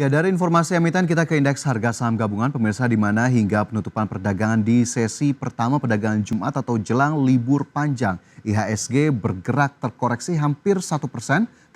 Ya, dari informasi emiten kita ke indeks harga saham gabungan pemirsa, di mana hingga penutupan perdagangan di sesi pertama perdagangan Jumat atau jelang libur panjang, IHSG bergerak terkoreksi hampir 1%,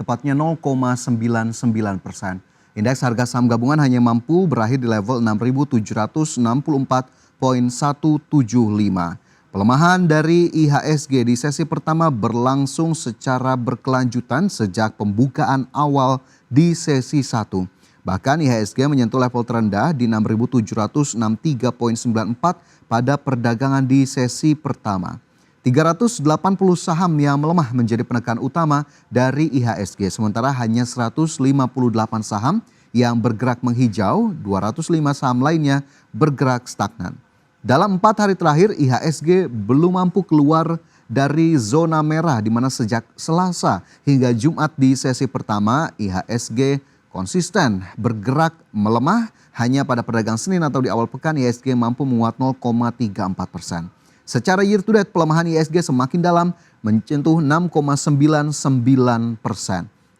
tepatnya 0,99%. Indeks harga saham gabungan hanya mampu berakhir di level 6.764,175. Pelemahan dari IHSG di sesi pertama berlangsung secara berkelanjutan sejak pembukaan awal di sesi 1. Bahkan IHSG menyentuh level terendah di 6.763,94 pada perdagangan di sesi pertama. 380 saham yang melemah menjadi penekan utama dari IHSG, sementara hanya 158 saham yang bergerak menghijau, 205 saham lainnya bergerak stagnan. Dalam 4 hari terakhir, IHSG belum mampu keluar dari zona merah, di mana sejak Selasa hingga Jumat di sesi pertama, IHSG konsisten bergerak melemah. Hanya pada perdagangan Senin atau di awal pekan IHSG mampu menguat 0,34%. Secara year to date pelemahan IHSG semakin dalam, menyentuh 6,99%.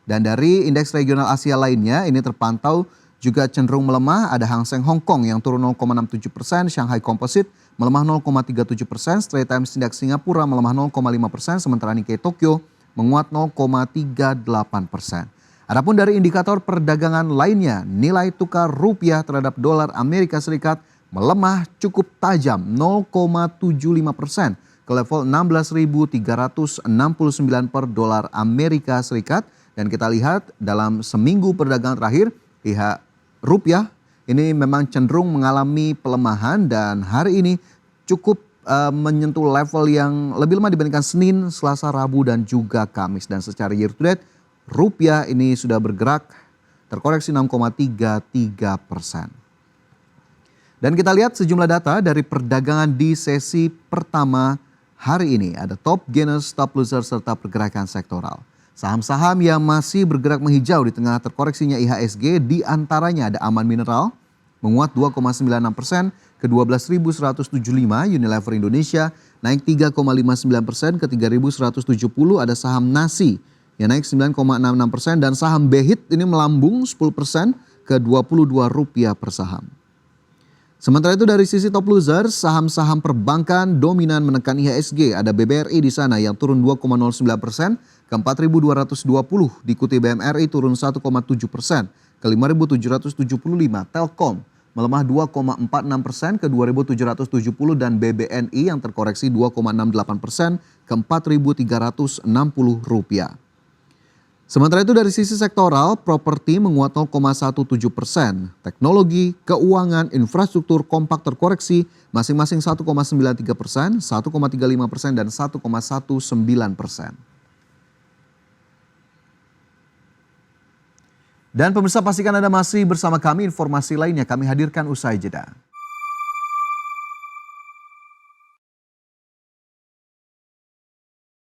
Dan dari indeks regional Asia lainnya ini terpantau juga cenderung melemah. Ada Hang Seng Hong Kong yang turun 0,67%, Shanghai Composite melemah 0,37%, Straits Times Index Singapura melemah 0,5%, sementara Nikkei Tokyo menguat 0,38%. Adapun dari indikator perdagangan lainnya, nilai tukar rupiah terhadap dolar Amerika Serikat melemah cukup tajam 0,75% ke level 16.369 per dolar Amerika Serikat. Dan kita lihat dalam seminggu perdagangan terakhir, rupiah ini memang cenderung mengalami pelemahan dan hari ini cukup menyentuh level yang lebih lemah dibandingkan Senin, Selasa, Rabu dan juga Kamis. Dan secara year to date, rupiah ini sudah bergerak terkoreksi 6,33%. Dan kita lihat sejumlah data dari perdagangan di sesi pertama hari ini. Ada top gainers, top losers, serta pergerakan sektoral. Saham-saham yang masih bergerak menghijau di tengah terkoreksinya IHSG, di antaranya ada Aman Mineral menguat 2,96% ke 12.175, Unilever Indonesia naik 3,59% ke 3.170, ada saham Nasi yang naik 9,66% dan saham Behit ini melambung 10% ke Rp22 per saham. Sementara itu dari sisi top loser, saham-saham perbankan dominan menekan IHSG. Ada BBRI di sana yang turun 2,09% ke 4.220, diikuti BMRI turun 1,7% ke 5.775. Telkom melemah 2,46% ke 2.770 dan BBNI yang terkoreksi 2,68% ke Rp4.360. Sementara itu dari sisi sektoral, properti menguat 0,17%, teknologi, keuangan, infrastruktur kompak terkoreksi masing-masing 1,93%, 1,35% dan 1,19%. Dan pemirsa, pastikan Anda masih bersama kami, informasi lainnya kami hadirkan usai jeda.